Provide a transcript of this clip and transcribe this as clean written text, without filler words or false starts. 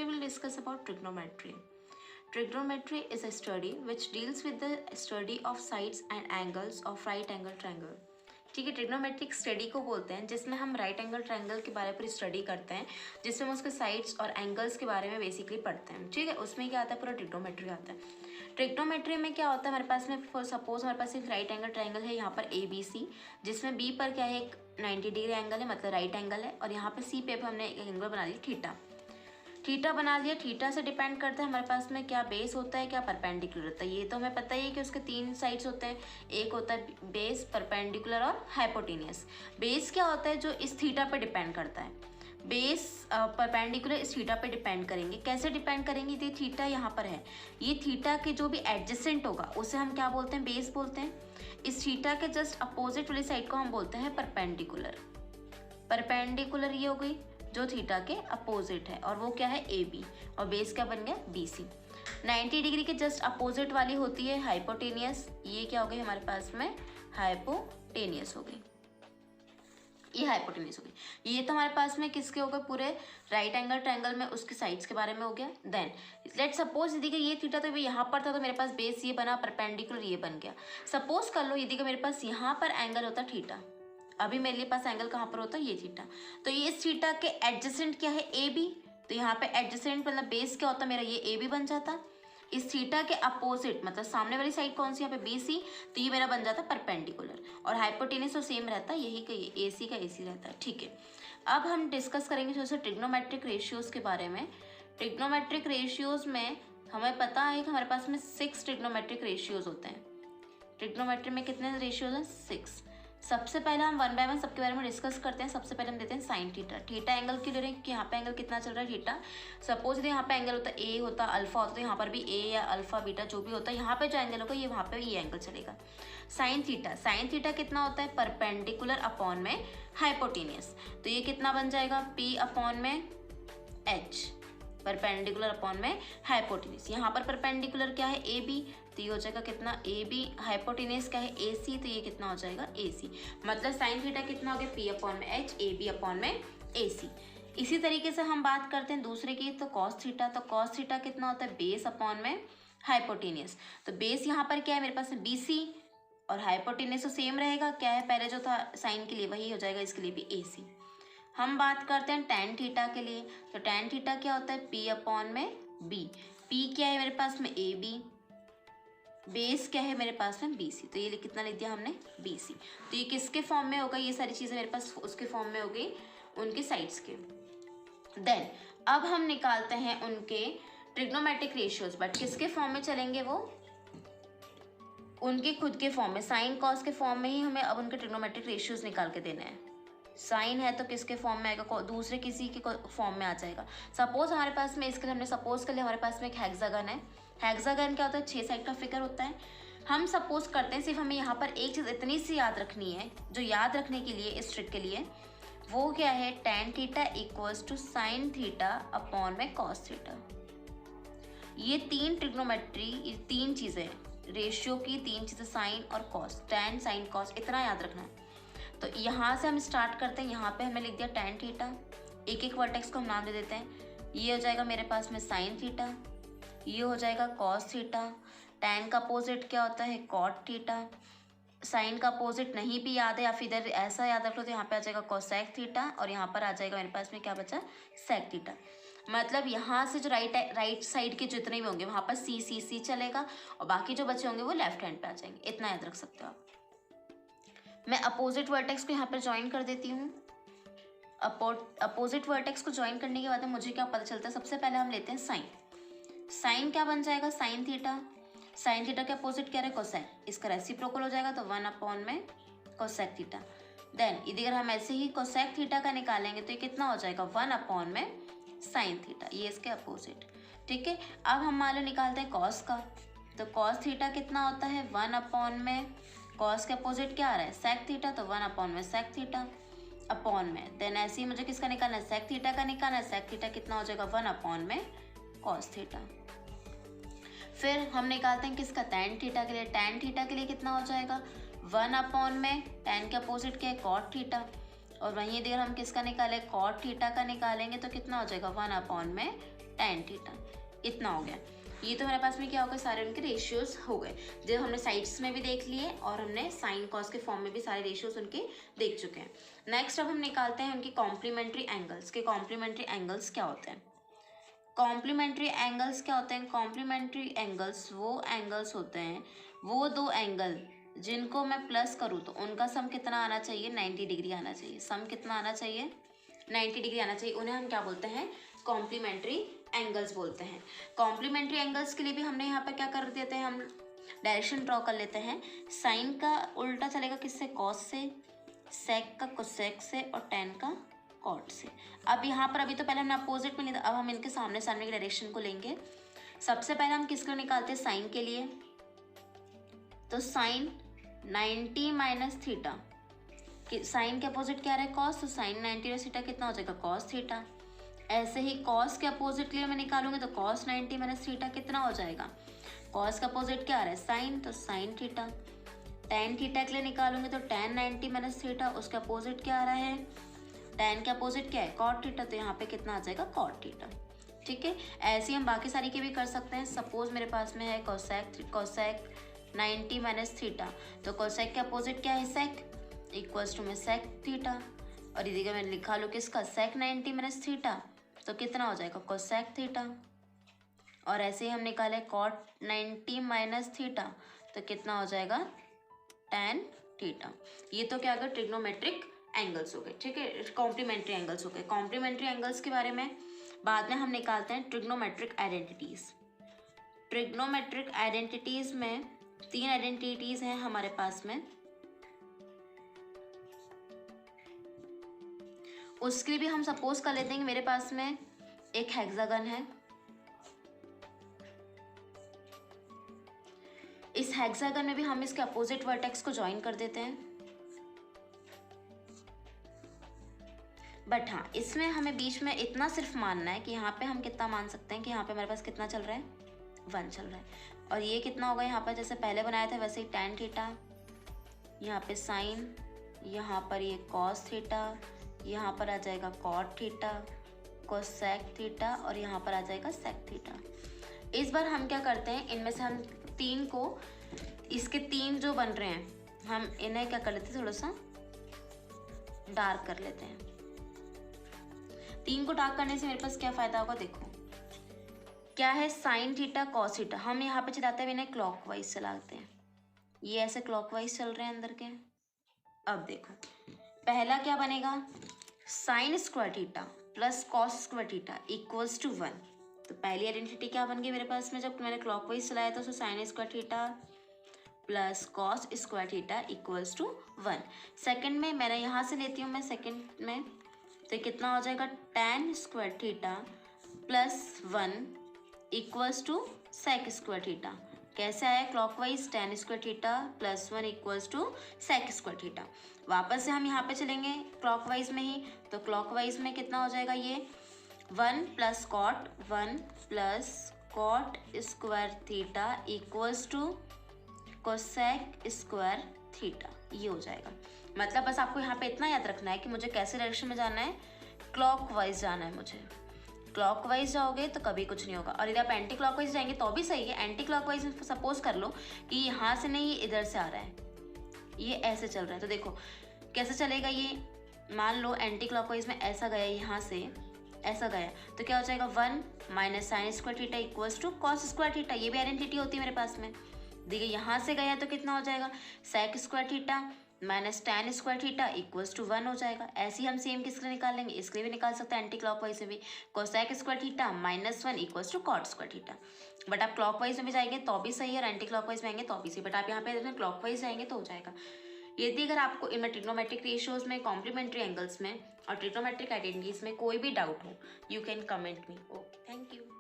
we will discuss about trigonometry. Trigonometry is a study which deals with the study of sides and angles of right angle triangle. ठीक है, trigonometric study को बोलते हैं जिसमें हम right angle triangle के बारे में स्टडी करते हैं, जिसमें हम उसके साइड्स और एंगल्स के बारे में बेसिकली पढ़ते हैं. ठीक है, उसमें क्या आता है, पूरा ट्रिग्नोमेट्री आता है. ट्रिग्नोमेट्री में क्या होता है, हमारे पास में फॉर सपोज हमारे पास एक राइट एंगल ट्रायंगल है यहाँ पर ABC, जिसमें B पर क्या है, एक 90 डिग्री एंगल है, मतलब राइट एंगल है, और यहाँ पर C पे हमने एक एंगल बना लिया थीटा. थीटा बना लिया. थीटा से डिपेंड करता है हमारे पास में क्या बेस होता है, क्या परपेंडिकुलर होता है. ये तो हमें पता ही है कि उसके 3 साइड्स होते हैं. एक होता है बेस, परपेंडिकुलर और हाइपोटेनियस. बेस क्या होता है, जो इस थीटा पे डिपेंड करता है. बेस परपेंडिकुलर इस थीटा पे डिपेंड करेंगे. कैसे डिपेंड करेंगे, ये थीटा यहाँ पर है, ये थीटा के जो भी एडजेसेंट होगा उसे हम क्या बोलते हैं, बेस बोलते हैं. इस थीटा के जस्ट अपोजिट वाली साइड को हम बोलते हैं परपेंडिकुलर. परपेंडिकुलर ये हो गई जो थीटा के अपोजिट है, और वो क्या है AB, और बेस क्या बन गया BC. 90 डिग्री के जस्ट अपोजिट वाली होती है हाइपोटेनियस. ये क्या हो गई हमारे पास में, हाइपोटेनियस हो गई, ये हाइपोटेनियस हो गई. ये तो हमारे पास में किसके हो गए, पूरे राइट एंगल ट्रायंगल में उसके साइड्स के बारे में हो गया. देन लेट सपोज यदि ये थीटा तो यहाँ पर था, तो मेरे पास बेस ये बना, परपेंडिकुलर ये बन गया. सपोज कर लो यदि मेरे पास यहाँ पर एंगल होता थीटा, अभी मेरे पास एंगल कहाँ पर होता है, ये थीटा. तो ये इस थीटा के एडजेसेंट क्या है, AB. तो यहाँ पे एडजेसेंट मतलब बेस क्या होता मेरा, ये AB बन जाता. इस थीटा के अपोजिट मतलब सामने वाली साइड कौन सी, यहाँ पे BC, तो ये मेरा बन जाता परपेंडिकुलर. और हाइपोटेनियस तो सेम रहता है, यही का ये AC का AC रहता है. ठीक है, अब हम डिस्कस करेंगे थोड़ा सा ट्रिग्नोमेट्रिक रेशियोज के बारे में. ट्रिग्नोमेट्रिक रेशियोज में हमें पता है कि हमारे पास में 6 ट्रिग्नोमेट्रिक रेशियोज होते हैं. ट्रिग्नोमेट्री में कितने रेशियोज हैं, 6. सबसे पहले हम 1 बाय 1 सबके बारे में डिस्कस करते हैं. सबसे पहले हम देते हैं साइन थीटा. थीटा एंगल क्यों ले रहे हैं, कि यहाँ पे एंगल कितना चल रहा है, थीटा. सपोज यदि यहाँ पे एंगल होता A होता, अल्फा होता, तो यहाँ पर भी A या अल्फा बीटा जो भी होता है, यहाँ पे जो एंगल होगा ये वहाँ पे ये एंगल चलेगा. साइन थीटा, साइन थीटा कितना होता है, परपेंडिकुलर अपॉन में हाइपोटेनियस. तो ये कितना बन जाएगा, P अपॉन में H, परपेंडिकुलर अपॉन में हाइपोटेनियस. यहाँ पर परपेंडिकुलर क्या है, AB, तो ये हो जाएगा कितना, AB. हाइपोटेनियस क्या है, AC, तो ये कितना हो जाएगा, AC. मतलब साइन थीटा कितना हो गया, P अपॉन में H, AB अपॉन में AC. इसी तरीके से हम बात करते हैं दूसरे की, तो कॉस थीटा. तो कॉस थीटा कितना होता है, बेस अपॉन में हाइपोटेनियस. तो बेस यहाँ पर क्या है मेरे पास में BC, और हाइपोटेनियस तो सेम रहेगा, क्या है पहले जो था साइन के लिए वही हो जाएगा, इसके लिए भी AC. हम बात करते हैं टेन थीटा के लिए. तो टेन थीटा क्या होता है, P अपॉन में B. P क्या है मेरे पास में, AB. बेस क्या है मेरे पास में, BC. तो ये कितना लिख दिया हमने, BC. तो ये किसके फॉर्म में होगा, ये सारी चीज़ें मेरे पास उसके फॉर्म में हो गई, उनके साइड्स के. देन अब हम निकालते हैं उनके ट्रिग्नोमेट्रिक रेशियोज, बट किसके फॉर्म में चलेंगे, वो उनके खुद के फॉर्म में, साइन कॉस के फॉर्म में ही हमें अब उनके ट्रिग्नोमेट्रिक रेशियोज निकाल के देने हैं. साइन है तो किसके फॉर्म में आएगा, दूसरे किसी के फॉर्म में आ जाएगा. सपोज हमारे पास में, इसके लिए हमने सपोज कर लिया हमारे पास में एक हेक्सागन है. हेक्सागन क्या होता है, 6 साइड का फिगर होता है. हम सपोज करते हैं, सिर्फ हमें यहाँ पर एक चीज़ इतनी सी याद रखनी है, जो याद रखने के लिए इस ट्रिक के लिए, वो क्या है, tan theta equals to sin theta upon में कॉस थीटा. ये 3 ट्रिग्नोमेट्री, ये 3 चीज़ें, रेशियो की 3 चीज़ें, साइन और कॉस, टेन साइन कॉस, इतना याद रखना है. तो यहाँ से हम स्टार्ट करते हैं. यहाँ पे हमने लिख दिया टेन थीटा, एक एक वर्टेक्स को हम नाम दे देते हैं. ये हो जाएगा मेरे पास में साइन थीटा, ये हो जाएगा कॉस थीटा. टेन का अपोजिट क्या होता है, कॉट थीटा. साइन का अपोजिट नहीं भी याद है, या फिर इधर ऐसा याद रख लो, तो यहाँ पे आ जाएगा कोसेक थीटा, और यहाँ पर आ जाएगा मेरे पास में क्या बचा, सेक थीटा. मतलब यहाँ से जो राइट साइड के जितने भी होंगे वहाँ पर C चलेगा, और बाकी जो बचे होंगे वो लेफ्ट हैंड पे आ जाएंगे. इतना याद रख सकते हो आप. मैं अपोजिट वर्टेक्स को यहाँ पर ज्वाइन कर देती हूँ. अपोजिट वर्टेक्स को ज्वाइन करने के बाद मुझे क्या पता चलता है, सबसे पहले हम लेते हैं साइन. साइन क्या बन जाएगा, साइन थीटा. साइन थीटा के अपोजिट क्या है, कोसेक. इसका रेसिप्रोकल हो जाएगा, तो 1 अपॉन में कोसेक थीटा. देन इधर हम ऐसे ही कोसेक थीटा का निकालेंगे, तो ये कितना हो जाएगा, 1 अपॉन में साइन थीटा. ये इसके अपोजिट. ठीक है, अब हम मान लो निकालते हैं कॉस का. तो कॉस थीटा कितना होता है, 1 अपॉन में कॉस के अपोजिट क्या आ रहा है, सेक थीटा, तो 1 अपॉन में सेक थीटा अपॉन में. देन ऐसे ही मुझे किसका निकालना है, सेक थीटा का निकालना है. सेक थीटा कितना हो जाएगा, 1 अपॉन में कॉस थीटा. फिर हम निकालते हैं किसका, टैन थीटा के लिए. टैन थीटा के लिए कितना हो जाएगा, 1 अपॉन में टैन के अपोजिट क्या है, कॉट थीटा. और वहीं अगर हम किसका निकालें, कॉट थीटा का निकालेंगे तो कितना हो जाएगा, 1 अपॉन में tan थीटा, इतना हो गया। ये तो मेरे पास में क्या हो गए, सारे उनके रेशियोज हो गए, जो हमने साइड्स में भी देख लिए और हमने साइन कॉस के फॉर्म में भी सारे रेशियोज उनके देख चुके हैं। नेक्स्ट अब हम निकालते हैं उनकी कॉम्प्लीमेंट्री एंगल्स के। कॉम्प्लीमेंट्री एंगल्स क्या होते हैं? कॉम्प्लीमेंट्री एंगल्स क्या होते हैं? कॉम्प्लीमेंट्री एंगल्स वो एंगल्स होते हैं, वो दो एंगल जिनको मैं प्लस करूँ तो उनका सम कितना आना चाहिए? 90 डिग्री आना चाहिए। सम कितना आना चाहिए? 90 डिग्री आना चाहिए। उन्हें हम क्या बोलते हैं? कॉम्प्लीमेंट्री एंगल्स बोलते हैं। कॉम्प्लीमेंट्री एंगल्स के लिए भी हमने यहाँ पर क्या कर देते हैं, हम डायरेक्शन ड्रॉ कर लेते हैं। साइन का उल्टा चलेगा किससे? कॉस से, सेक का कोसेक से, और टेन का कॉट से। अब यहाँ पर अभी तो पहले हमने अपोजिट में लिया, अब हम इनके सामने सामने की डायरेक्शन को लेंगे। सबसे पहले हम किसको निकालते हैं? साइन के लिए। तो साइन 90 माइनस थीटा, साइन के अपोजिट क्या रहा है? कॉस, तो साइन 90 माइनस थीटा कितना हो जाएगा? Cos theta. ऐसे ही कॉस के अपोजिट के लिए मैं निकालूंगी तो कॉस 90 माइनस थीटा कितना हो जाएगा? कॉस का अपोजिट क्या आ रहा है? साइन, तो साइन थीटा। टेन थीटा के लिए निकालूंगी तो टेन 90 माइनस थीटा, उसका अपोजिट क्या आ रहा है? टेन के अपोजिट क्या है? कॉट थीटा, तो यहाँ पे कितना आ जाएगा? Cot theta. ठीक है, ऐसे ही हम बाकी सारी के भी कर सकते हैं। सपोज मेरे पास में है कोसेक 90 माइनस थीटा, तो कोसेक के अपोजिट क्या है? सेक, इक्वल्स टू में सेक थीटा, और यदि मैं लिखा लूँ किसका? सेक 90 माइनस थीटा, तो कितना हो जाएगा? Cosec theta. और ऐसे ही हम निकाले कॉट 90 माइनस थीटा, तो कितना हो जाएगा? Tan theta. ये तो क्या अगर ट्रिग्नोमेट्रिक एंगल्स हो गए। ठीक है, कॉम्प्लीमेंट्री एंगल्स हो गए। कॉम्प्लीमेंट्री एंगल्स के बारे में बाद में हम निकालते हैं ट्रिग्नोमेट्रिक आइडेंटिटीज। ट्रिग्नोमेट्रिक आइडेंटिटीज में 3 आइडेंटिटीज हैं हमारे पास में। उसके लिए भी हम सपोज कर लेते हैं कि मेरे पास में एक हेक्सागन है। इस हेक्सागन में भी हम इसके अपोजिट वर्टेक्स को ज्वाइन कर देते हैं। बट हाँ, इसमें हमें बीच में इतना सिर्फ मानना है कि यहाँ पे हम कितना मान सकते हैं कि यहाँ पे हमारे पास कितना चल रहा है? 1 चल रहा है। और ये कितना होगा? यहाँ पर जैसे पहले बनाया था वैसे ही टेन थीटा, यहाँ पे साइन, यहाँ पर ये कॉस थीटा, यहाँ पर आ जाएगा कॉट थीटा, कोसेक थीटा, और यहाँ पर आ जाएगा सेक थीटा। इस बार हम क्या करते हैं, इनमें से हम 3 को, इसके 3 जो बन रहे हैं हम इन्हें क्या कर लेते हैं? थोड़ा सा डार्क कर लेते हैं। 3 को डार्क करने से मेरे पास क्या फ़ायदा होगा? देखो क्या है, साइन थीटा कॉस थीटा, हम यहाँ पे चलाते हैं इन्हें क्लॉकवाइज चलाते हैं। ये ऐसे क्लॉकवाइज चल रहे हैं अंदर के। अब देखो पहला क्या बनेगा? Sin square theta plus cos square theta equals to 1। तो पहली आइडेंटिटी क्या बन गई मेरे पास में? जब मैंने क्लॉकवाइज चलाया था तो sine square theta plus cos square theta equals to 1। Second में मैंने यहाँ से लेती हूँ मैं सेकेंड में, तो कितना हो जाएगा? Tan square theta plus 1 equals to sec square theta. कैसे आया? Clockwise, tan square theta plus 1 equals to sec square theta. वापस से हम यहाँ पे चलेंगे क्लॉकवाइज में ही, तो क्लॉकवाइज में कितना हो जाएगा? ये 1 plus cot, 1 plus cot square theta equals to cosec square theta, ये हो जाएगा। मतलब बस आपको यहाँ पे इतना याद रखना है कि मुझे कैसे डायरेक्शन में जाना है? क्लॉकवाइज जाना है मुझे। क्लॉकवाइज जाओगे तो कभी कुछ नहीं होगा, और यदि आप एंटी क्लॉकवाइज जाएंगे तो भी सही है। एंटी क्लॉकवाइज में सपोज कर लो कि यहाँ से नहीं, ये इधर से आ रहा है, ये ऐसे चल रहा है, तो देखो कैसे चलेगा ये। मान लो एंटी क्लॉकवाइज में ऐसा गया, यहाँ से ऐसा गया, तो क्या हो जाएगा? 1 minus sine square theta equals to cos square theta. ये भी आइडेंटिटी होती है मेरे पास में। देखिए यहाँ से गया तो कितना हो जाएगा? Sec square theta minus tan square theta equals to 1 हो जाएगा। ऐसे ही हम सेम किसके लिए निकालेंगे? इसके लिए भी निकाल सकते हैं एंटी क्लॉकवाइज में भी। Cosec square theta minus 1 equals to cot square theta. But आप क्लॉकवाइज में भी जाएंगे तो भी सही है, और एंटी क्लॉकवाइज में आएंगे तो भी सही। बट आप यहाँ पे क्लॉकवाइज जाएंगे तो हो जाएगा। यदि अगर आपको इनमें ट्रिग्नोमेट्रिक रेशियोज में, कॉम्प्लीमेंट्री एंगल्स में और ट्रिग्नोमेट्रिक आइडेंटिटीज में कोई भी डाउट हो, you can comment me. Okay, thank you.